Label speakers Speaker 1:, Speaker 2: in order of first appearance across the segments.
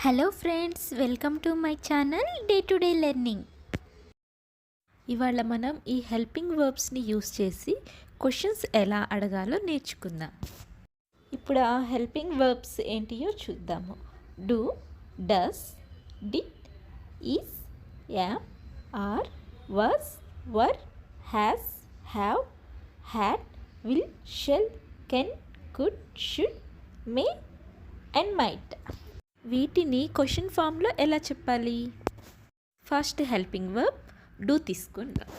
Speaker 1: Hello friends, welcome to my channel day to day learning. ఇవాళ మనం ఈ helping వర్బ్స్ని యూస్ చేసి క్వశ్చన్స్ ఎలా అడగాలో నేర్చుకుందాం. ఇప్పుడు ఆ హెల్పింగ్ వర్బ్స్ ఏంటియో చూద్దాము. Do, does, did, is, am, are, was, were, has, have, had, will, shall, can, could, should, may and might. వీటిని క్వశ్చన్ ఫామ్లో ఎలా చెప్పాలి? ఫస్ట్ హెల్పింగ్ వర్బ్ డూ తీసుకుందాం.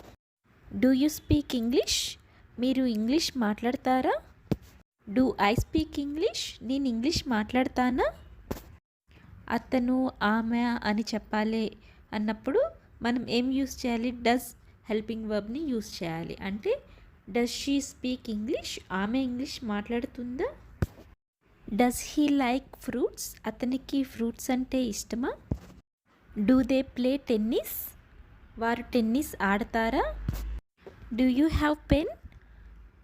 Speaker 1: Do you speak English? మీరు ఇంగ్లీష్ మాట్లాడతారా? Do I speak English? నేను English మాట్లాడతానా? అతను, ఆమె అని చెప్పాలి అన్నప్పుడు మనం ఏం యూస్ చేయాలి? డస్ హెల్పింగ్ వర్బ్ని యూస్ చేయాలి. అంటే డస్ షీ స్పీక్ ఇంగ్లీష్? ఆమె ఇంగ్లీష్ మాట్లాడుతుందా? Does he like fruits? అతనికి ఫ్రూట్స్ అంటే ఇష్టమా? Do they play tennis? వారు టెన్నిస్ ఆడతారా? Do you have pen?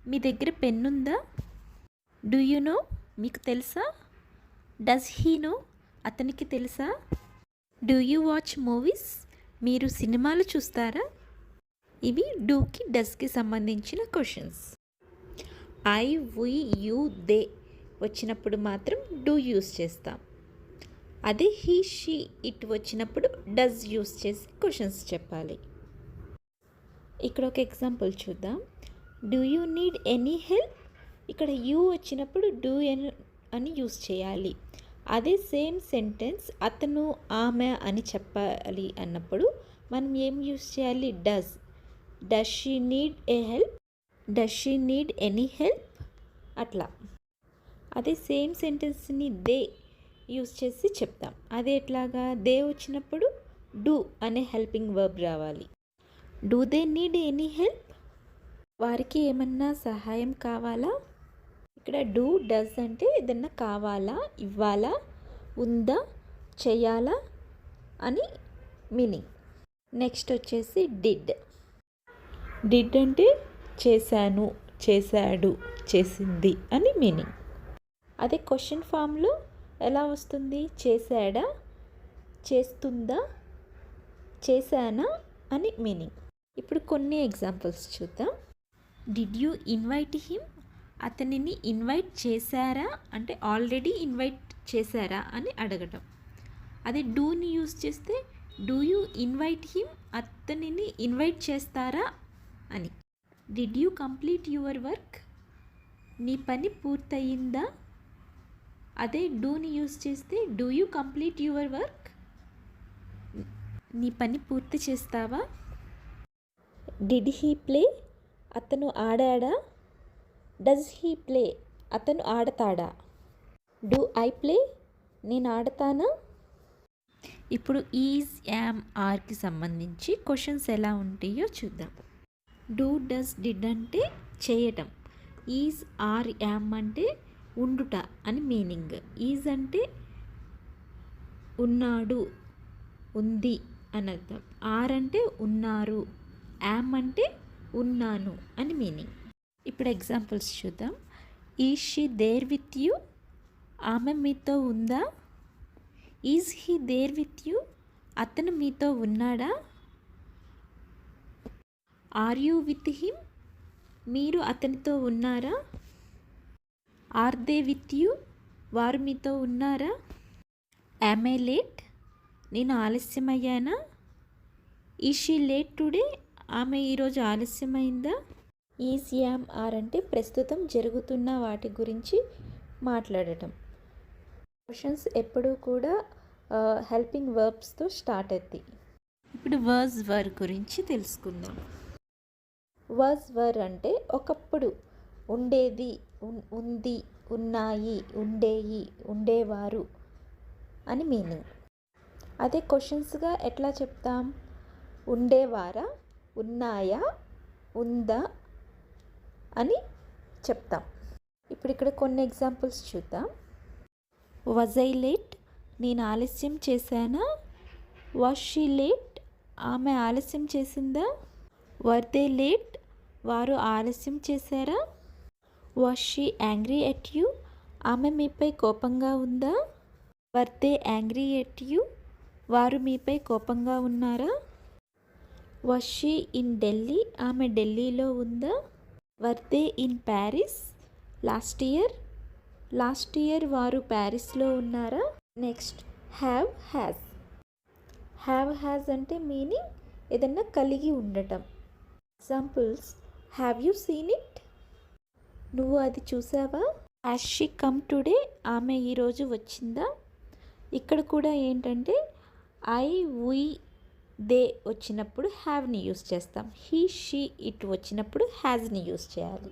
Speaker 1: మీ దగ్గర పెన్ ఉందా? Do you know? మీకు తెలుసా? Does he know? అతనికి తెలుసా? Do you watch movies? మీరు సినిమాలు చూస్తారా? ఇవి డూకి, డస్కి సంబంధించిన questions. I, we, you, they వచ్చినప్పుడు మాత్రం డూ యూస్ చేస్తాం. అదే హీ, షీ, ఇట్ వచ్చినప్పుడు డస్ యూస్ చేసి క్వశ్చన్స్ చెప్పాలి. ఇక్కడ ఒక ఎగ్జాంపుల్ చూద్దాం. Do you need any help? ఇక్కడ యూ వచ్చినప్పుడు డూ అని యూస్ చేయాలి. అదే సేమ్ సెంటెన్స్ అతను, ఆమె అని చెప్పాలి అన్నప్పుడు మనం ఏం యూస్ చేయాలి? Does. Does she need a help? Does she need any help? అట్లా. అదే సేమ్ సెంటెన్స్ని దే యూస్ చేసి చెప్తాం. అదే ఎట్లాగా? దే వచ్చినప్పుడు డూ అనే హెల్పింగ్ వర్బ్ రావాలి. Do they need any help? వారికి ఏమన్నా సహాయం కావాలా? ఇక్కడ డూ, డస్ అంటే ఏదన్నా కావాలా, ఇవ్వాలా, ఉందా, చెయ్యాలా అని మీనింగ్. నెక్స్ట్ వచ్చేసి డిడ్. డిడ్ అంటే చేశాను, చేశాడు, చేసింది అని మీనింగ్. అదే క్వశ్చన్ ఫామ్లో ఎలా వస్తుంది? చేశాడా, చేస్తుందా, చేశానా అని మీనింగ్. ఇప్పుడు కొన్ని ఎగ్జాంపుల్స్ చూద్దాం. Did you invite him? అతనిని ఇన్వైట్ చేశారా అంటే ఆల్రెడీ ఇన్వైట్ చేశారా అని అడగటం. అదే డూని యూస్ చేస్తే డూ యూ ఇన్వైట్ హిమ్? అతనిని ఇన్వైట్ చేస్తారా అని. Did you complete your work? నీ పని పూర్తయిందా? అదే డూని యూస్ చేస్తే do you complete your work? నీ పని పూర్తి చేస్తావా? Did he play? అతను ఆడాడా? Does he play? అతను ఆడతాడా? Do I play? నేను ఆడతానా? ఇప్పుడు ఈజ్, యామ్, ఆర్కి సంబంధించి క్వశ్చన్స్ ఎలా ఉంటాయో చూద్దాం. డూ, డస్, డిడ్ అంటే చేయటం. ఈజ్, ఆర్, యామ్ అంటే ఉండుట అని మీనింగ్. ఈజ్ అంటే ఉన్నాడు, ఉంది అని అర్థం. ఆర్ అంటే ఉన్నారు, యామ్ అంటే ఉన్నాను అని మీనింగ్. ఇప్పుడు ఎగ్జాంపుల్స్ చూద్దాం. Is she there with you? ఆమె మీతో ఉందా? Is he there with you? అతను మీతో ఉన్నాడా? Are you with him? మీరు అతనితో ఉన్నారా? Are they with you? వారు మీతో ఉన్నారా? Am I late? నేను ఆలస్యమయ్యానా? Is she late today? ఆమె ఈరోజు ఆలస్యమైందా? ఈజ్, యామ్, ఆర్ అంటే ప్రస్తుతం జరుగుతున్న వాటి గురించి మాట్లాడటం. క్వశ్చన్స్ ఎప్పుడూ కూడా హెల్పింగ్ వర్బ్స్తో స్టార్ట్ అవుతాయి. ఇప్పుడు వర్స్, వర్ గురించి తెలుసుకుందాం. వర్స్, వర్ అంటే ఒకప్పుడు, ఉండేది, ఉంది, ఉన్నాయి, ఉండేయి, ఉండేవారు అని మీనింగ్. అదే క్వశ్చన్స్గా ఎట్లా చెప్తాం? ఉండేవారా, ఉన్నాయా, ఉందా అని చెప్తాం. ఇప్పుడు ఇక్కడ కొన్ని ఎగ్జాంపుల్స్ చూద్దాం. Was I late? నేను ఆలస్యం చేశానా? Was she late? ఆమె ఆలస్యం చేసిందా? Were they late? వారు ఆలస్యం చేశారా? Was she angry at you? ఆమె మీపై కోపంగా ఉందా? Were they angry at you? వారు మీపై కోపంగా ఉన్నారా? Was she in Delhi? ఆమె ఢిల్లీలో ఉందా? Were they in Paris last year? Last year వారు ప్యారిస్లో ఉన్నారా? Next have has. Have has అంటే మీనింగ్ ఏదన్నా కలిగి ఉండటం. Examples: have you scene it? నువ్వు అది చూసావా? Has she come today? ఆమె ఈరోజు వచ్చిందా? ఇక్కడ కూడా ఏంటంటే ఐ, వి, దే వచ్చినప్పుడు హ్యావ్ని యూస్ చేస్తాం. హీ, షీ, ఇట్ వచ్చినప్పుడు హ్యాజ్ని యూస్ చేయాలి.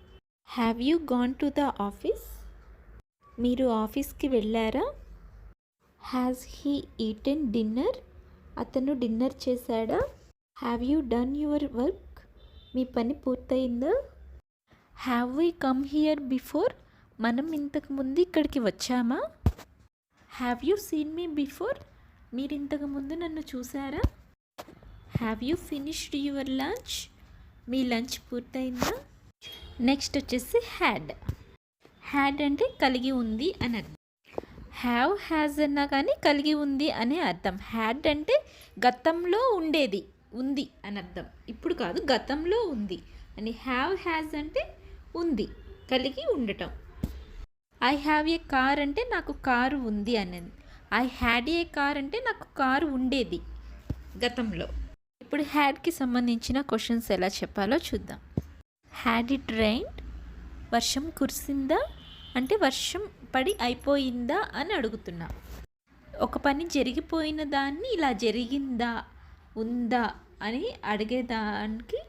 Speaker 1: Have you gone to the office? మీరు ఆఫీస్కి వెళ్ళారా? Has he eaten dinner? అతను డిన్నర్ చేశాడా? Have you done your work? మీ పని పూర్తయిందా? Have we come here before? మనం ఇంతకు ముందు ఇక్కడికి వచ్చామా? Have you seen me before? మీరు ఇంతకు ముందు నన్ను చూసారా? Have you finished your lunch? మీ లంచ్ పూర్తయిందా? నెక్స్ట్ వచ్చేసి హ్యాడ్. హ్యాడ్ అంటే కలిగి ఉంది అని అర్థం. హ్యావ్, హ్యాజ్ అన్నా కానీ కలిగి ఉంది అనే అర్థం. హ్యాడ్ అంటే గతంలో ఉండేది, ఉంది అని అర్థం. ఇప్పుడు కాదు, గతంలో ఉంది అని. హ్యావ్, హ్యాజ్ అంటే ఉంది, కలిగి ఉండటం. ఐ హ్యావ్ ఏ కార్ అంటే నాకు కారు ఉంది అనేది. ఐ హ్యాడ్ ఏ కార్ అంటే నాకు కారు ఉండేది గతంలో. ఇప్పుడు హ్యాడ్కి సంబంధించిన క్వశ్చన్స్ ఎలా చెప్పాలో చూద్దాం. Had it రైన్డ్? వర్షం కురిసిందా అంటే వర్షం పడి అయిపోయిందా అని అడుగుతున్నా. ఒక పని జరిగిపోయిన దాన్ని ఇలా జరిగిందా, ఉందా అని అడిగేదానికి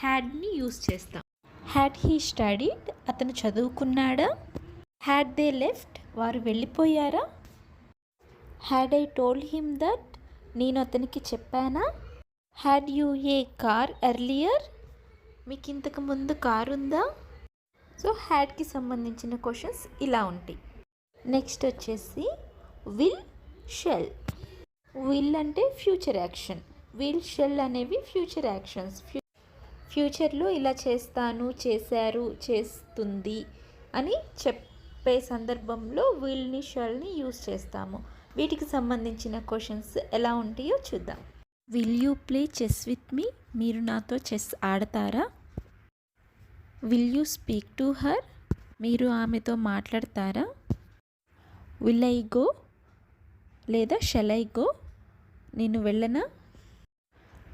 Speaker 1: హ్యాడ్ని యూస్ చేస్తాం. Had he studied? అతను చదువుకున్నాడా? Had they left? వారు వెళ్ళిపోయారా? Had I told him that? నేను అతనికి చెప్పానా? Had you a car earlier? మీకు ఇంతకు ముందు కారు ఉందా? సో హ్యాడ్కి సంబంధించిన క్వశ్చన్స్ ఇలా ఉంటాయి. నెక్స్ట్ వచ్చేసి విల్, షెల్. విల్ అంటే ఫ్యూచర్ యాక్షన్, విల్, షెల్ అనేవి ఫ్యూచర్ యాక్షన్స్. ఫ్యూచర్లో ఇలా చేస్తాను, చేశారు, చేస్తుంది అని చెప్పే సందర్భంలో విల్ని, షెల్ని యూస్ చేస్తాము. వీటికి సంబంధించిన క్వశ్చన్స్ ఎలా ఉంటాయో చూద్దాం. Will you play chess with me? మీరు నాతో చెస్ ఆడతారా? Will you speak to her? మీరు ఆమెతో మాట్లాడతారా? విల్ ఐ గో లేదా షెల్ ఐ గో? నేను వెళ్ళనా?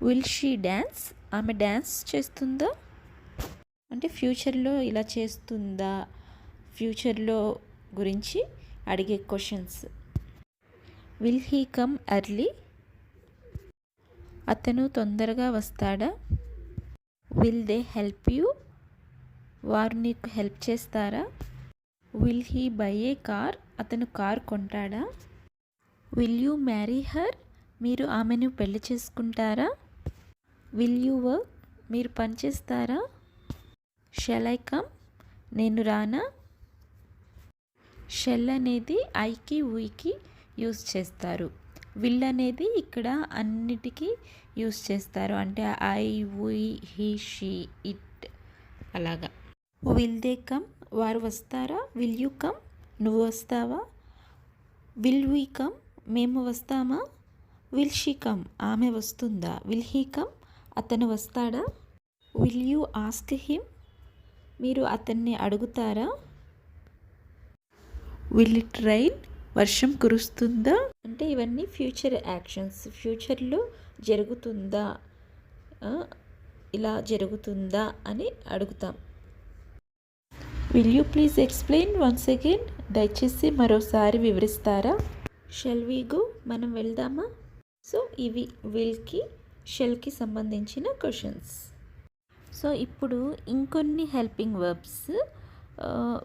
Speaker 1: Will she dance? ఆమె డ్యాన్స్ చేస్తుందా అంటే ఫ్యూచర్లో ఇలా చేస్తుందా, ఫ్యూచర్లో గురించి అడిగే questions. Will he come early? అతను తొందరగా వస్తాడా? Will they help you? వారు నీకు హెల్ప్ చేస్తారా? Will he buy a car? అతను కార్ కొంటాడా? Will you marry her? మీరు ఆమెను పెళ్లి చేసుకుంటారా? Will you work? మీరు పని చేస్తారా? Shall I come? నేను రానా? షెల్ అనేది ఐకి, వీకి యూస్ చేస్తారు. విల్ అనేది ఇక్కడ అన్నిటికీ యూస్ చేస్తారు. అంటే I, we, he, she, it అలాగా. Will they come? వారు వస్తారా? Will you come? నువ్వు వస్తావా? Will we come? మేము వస్తామా? Will she come? ఆమె వస్తుందా? Will he come? అతను వస్తాడా? Will you ask him? మీరు అతన్ని అడుగుతారా? Will it rain? వర్షం కురుస్తుందా? అంటే ఇవన్నీ ఫ్యూచర్ యాక్షన్స్. ఫ్యూచర్లో జరుగుతుందా, ఇలా జరుగుతుందా అని అడుగుతాం. Will you please explain once again? దయచేసి మరోసారి వివరిస్తారా? Shall we go? మనం వెళ్దామా? సో ఇవి విల్కి, షెల్కి సంబంధించిన క్వశ్చన్స్. సో ఇప్పుడు ఇంకొన్ని హెల్పింగ్ వర్బ్స్,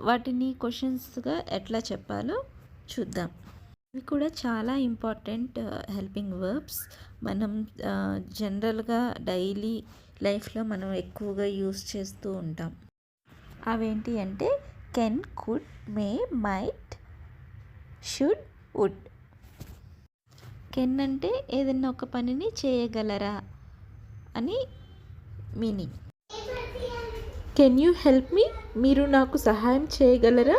Speaker 1: వాటిని క్వశ్చన్స్గా ఎట్లా చెప్పాలో చూద్దాం. ఇవి కూడా చాలా ఇంపార్టెంట్ హెల్పింగ్ వర్బ్స్. మనం జనరల్గా డైలీ లైఫ్లో మనం ఎక్కువగా యూస్ చేస్తూ ఉంటాం. అవేంటి అంటే can, could, may, might, should, would. Can అంటే ఏదైనా ఒక పనిని చేయగలరా అని meaning. Can you help me? మీరు నాకు సహాయం చేయగలరా?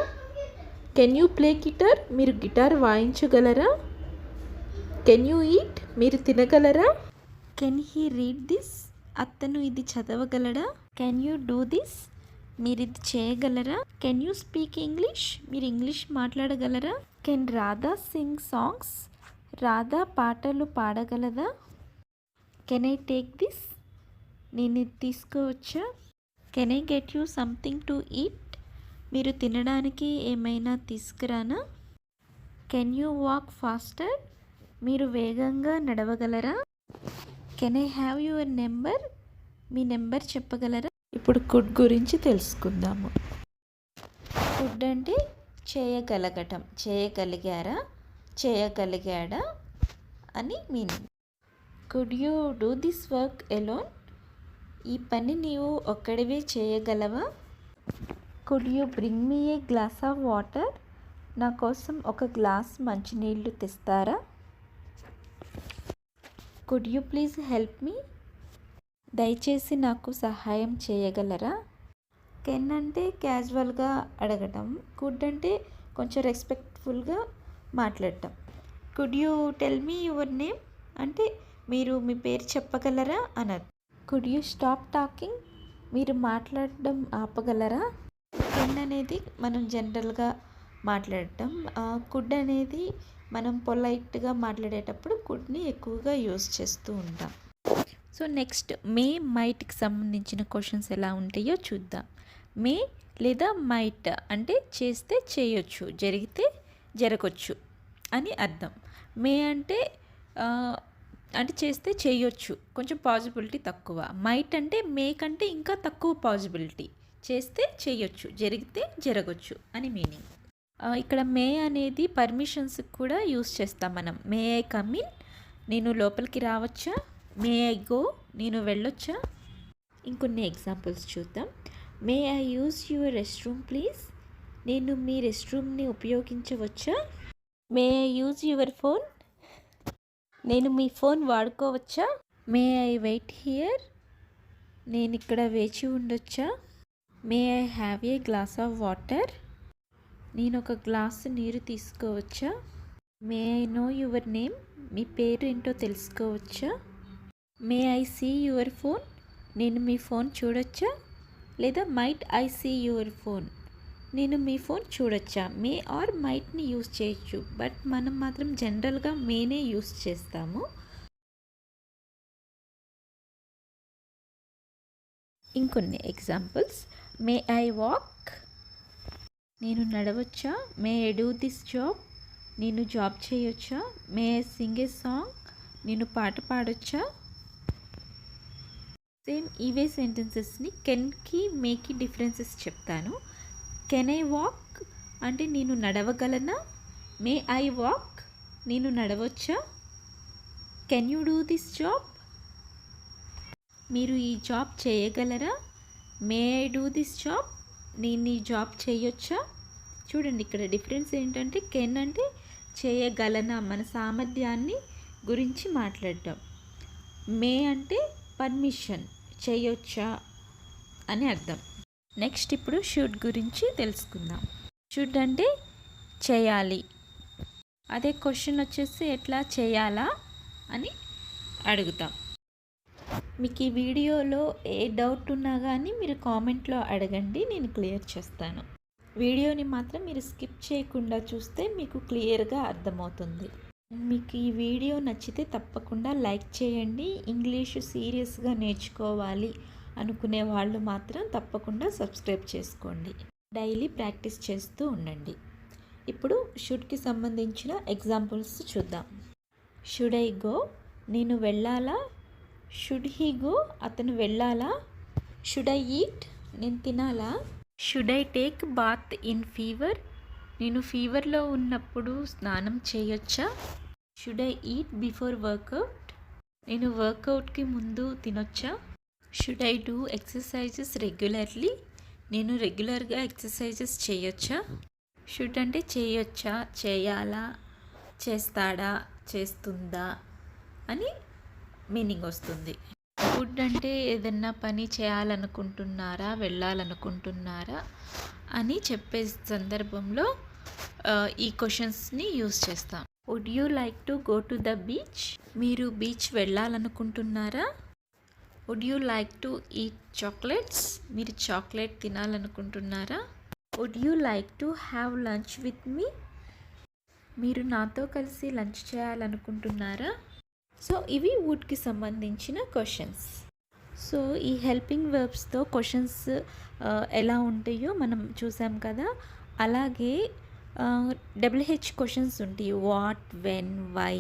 Speaker 1: Can you play guitar? మీరు గిటార్ వాయించగలరా? Can you eat? మీరు తినగలరా? Can he read this? అతను ఇది చదవగలడా? Can you do this? మీరు ఇది చేయగలరా? Can you speak English? మీరు ఇంగ్లీష్ మాట్లాడగలరా? Can Radha sing songs? Radha పాటలు పాడగలదా? Can I take this? నేను ఇది తీసుకోవచ్చా? Can I get you something to eat? మీరు తినడానికి ఏమైనా తీసుకురానా? Can you walk faster? మీరు వేగంగా నడవగలరా? Can I have your number? మీ నెంబర్ చెప్పగలరా? ఇప్పుడు కుడ్ గురించి తెలుసుకుందాము. కుడ్ అంటే చేయగలగటం, చేయగలిగారా, చేయగలిగాడా అని meaning. Could you do this work alone? ఈ పని నీవు ఒక్కడివే చేయగలవా? Could you bring me a glass of water? నా కోసం ఒక గ్లాస్ మంచినీళ్ళు తెస్తారా? Could you please help me? దయచేసి నాకు సహాయం చేయగలరా? కెన్ అంటే క్యాజువల్గా అడగటం, కుడ్ అంటే కొంచెం రెస్పెక్ట్ఫుల్గా మాట్లాడటం. Could you tell me your name అంటే మీరు మీ పేరు చెప్పగలరా అన్నది. Could you stop talking? మీరు మాట్లాడడం ఆపగలరా? కెన్ అనేది మనం జనరల్గా మాట్లాడటం, కుడ్ అనేది మనం పొలైట్గా మాట్లాడేటప్పుడు కుడ్ని ఎక్కువగా యూస్ చేస్తూ ఉంటాం. సో నెక్స్ట్ మే మైట్కి సంబంధించిన క్వశ్చన్స్ ఎలా ఉంటాయో చూద్దాం. మే లేదా మైట్ అంటే చేస్తే చేయొచ్చు, జరిగితే జరగచ్చు అని అర్థం. మే అంటే అంటే చేస్తే చేయొచ్చు, కొంచెం పాజిబిలిటీ తక్కువ. మైట్ అంటే మే కంటే ఇంకా తక్కువ పాజిబిలిటీ, చేస్తే చేయొచ్చు, జరిగితే జరగచ్చు అని మీనింగ్. ఇక్కడ మే అనేది పర్మిషన్స్కి కూడా యూస్ చేస్తాం మనం. May I come in? నేను లోపలికి రావచ్చా? May I go? నేను వెళ్ళొచ్చా? ఇంకొన్ని ఎగ్జాంపుల్స్ చూద్దాం. May I use your rest room please? నేను మీ రెస్ట్ రూమ్ని ఉపయోగించవచ్చా? May I use your phone? నేను మీ ఫోన్ వాడుకోవచ్చా? May I wait here? నేను ఇక్కడ వేచి ఉండొచ్చా? May I have a glass of water? నేను ఒక గ్లాసు నీరు తీసుకోవచ్చా? May I know your name? మీ పేరు ఏంటో తెలుసుకోవచ్చా? May I see your phone? నేను మీ ఫోన్ చూడొచ్చా? లేదా might I see your phone? నేను మీ ఫోన్ చూడొచ్చా? మే ఆర్ మైట్ని యూస్ చేయొచ్చు, బట్ మనం మాత్రం జనరల్గా మేనే యూస్ చేస్తాము. ఇంకొన్ని ఎగ్జాంపుల్స్. May I walk? నేను నడవచ్చా? May I do this job? నేను జాబ్ చేయొచ్చా? May I sing a song? నేను పాట పాడొచ్చా? సేమ్ ఇవే సెంటెన్సెస్ని కెన్కి మేకి డిఫరెన్సెస్ చెప్తాను. కెన్ ఐ వాక్ అంటే నేను నడవగలనా? May I walk? నేను నడవచ్చా? Can you do this job? మీరు ఈ జాబ్ చేయగలరా? May I do this job? నేను ఈ జాబ్ చేయొచ్చా? చూడండి, ఇక్కడ డిఫరెన్స్ ఏంటంటే కెన్ అంటే చేయగలనా, మన సామర్థ్యాన్ని గురించి మాట్లాడటం. మే అంటే పర్మిషన్, చేయొచ్చా అని అర్థం. నెక్స్ట్ ఇప్పుడు షుడ్ గురించి తెలుసుకుందాం. షుడ్ అంటే చేయాలి. అదే క్వశ్చన్ వచ్చేసి ఎట్లా చేయాలా అని అడుగుతాం. మీకు ఈ వీడియోలో ఏ డౌట్ ఉన్నా కానీ మీరు కామెంట్లో అడగండి, నేను క్లియర్ చేస్తాను. వీడియోని మాత్రం మీరు స్కిప్ చేయకుండా చూస్తే మీకు క్లియర్గా అర్థమవుతుంది. మీకు ఈ వీడియో నచ్చితే తప్పకుండా లైక్ చేయండి. ఇంగ్లీషు సీరియస్గా నేర్చుకోవాలి అనుకునే వాళ్ళు మాత్రం తప్పకుండా సబ్స్క్రైబ్ చేసుకోండి. డైలీ ప్రాక్టీస్ చేస్తూ ఉండండి. ఇప్పుడు షుడ్కి సంబంధించిన ఎగ్జాంపుల్స్ చూద్దాం. Should I go? నేను వెళ్ళాలా? Should he go? అతను వెళ్ళాలా? Should I eat? నేను తినాలా? Should I take bath in fever? నేను ఫీవర్లో ఉన్నప్పుడు స్నానం చేయొచ్చా? Should I eat before workout? నేను వర్కౌట్కి ముందు తినొచ్చా? Should I do exercises regularly? నేను రెగ్యులర్గా ఎక్సర్సైజెస్ చేయొచ్చా? షుడ్ అంటే చేయొచ్చా, చేయాలా, చేస్తాడా, చేస్తుందా అని మీనింగ్ వస్తుంది. వుడ్ అంటే ఏదన్నా పని చేయాలనుకుంటున్నారా, వెళ్ళాలనుకుంటున్నారా అని చెప్పే సందర్భంలో ఈ క్వశ్చన్స్ని యూస్ చేస్తాం. Would you like to go to the beach? మీరు బీచ్ వెళ్ళాలనుకుంటున్నారా? Would you like to eat chocolates? మీరు చాక్లెట్ తినాలనుకుంటున్నారా? Would you like to have lunch with me? మీరు నాతో కలిసి లంచ్ చేయాలనుకుంటున్నారా? సో ఇవి వుడ్కి సంబంధించిన క్వశ్చన్స్. సో ఈ హెల్పింగ్ వర్బ్స్తో క్వశ్చన్స్ ఎలా ఉంటాయో మనం చూసాం కదా. అలాగే డబ్ల్యూహెచ్ క్వశ్చన్స్ ఉంటాయి. What, when, why,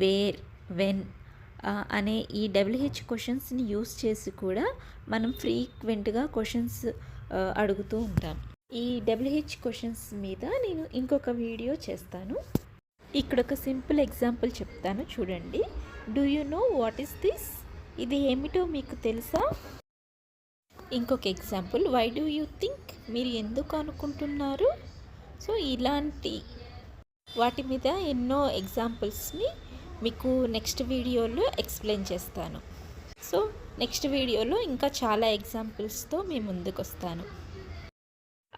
Speaker 1: where, when అనే ఈ డబ్ల్యూహెచ్ క్వశ్చన్స్ని యూస్ చేసి కూడా మనం ఫ్రీక్వెంట్గా క్వశ్చన్స్ అడుగుతూ ఉంటాం. ఈ డబ్ల్యూహెచ్ క్వశ్చన్స్ మీద నేను ఇంకొక వీడియో చేస్తాను. ఇక్కడ ఒక సింపుల్ ఎగ్జాంపుల్ చెప్తాను చూడండి. Do you know what is this? ఇది ఏమిటో మీకు తెలుసా? ఇంకొక example, why do you think? మీరు ఎందుకు అనుకుంటున్నారు? సో ఇలాంటి వాటి మీద ఎన్నో ఎగ్జాంపుల్స్ని మీకు నెక్స్ట్ వీడియోలో ఎక్స్ప్లెయిన్ చేస్తాను. సో నెక్స్ట్ వీడియోలో ఇంకా చాలా ఎగ్జాంపుల్స్తో మీ ముందుకు వస్తాను.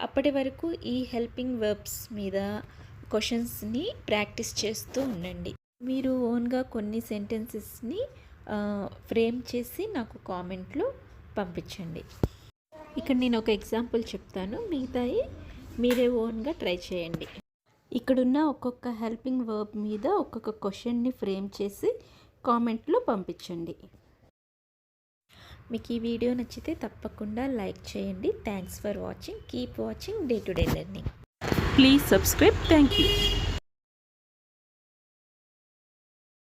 Speaker 1: అప్పటి వరకు ఈ హెల్పింగ్ వర్బ్స్ మీద క్వశ్చన్స్ని ప్రాక్టీస్ చేస్తూ ఉండండి. మీరు ఓన్గా కొన్ని సెంటెన్సెస్ని ఫ్రేమ్ చేసి నాకు కామెంట్లో పంపించండి. ఇక్కడ నేను ఒక ఎగ్జాంపుల్ చెప్తాను, మిగతాయి మీరే ఓన్గా ట్రై చేయండి. ఇక్కడున్న ఒక్కొక్క హెల్పింగ్ వర్బ్ మీద ఒక్కొక్క క్వశ్చన్ని ఫ్రేమ్ చేసి కామెంట్లో పంపించండి. మీకు ఈ వీడియో నచ్చితే తప్పకుండా లైక్ చేయండి. Thanks for watching. Keep watching day to day learning.
Speaker 2: Please subscribe. Thank you.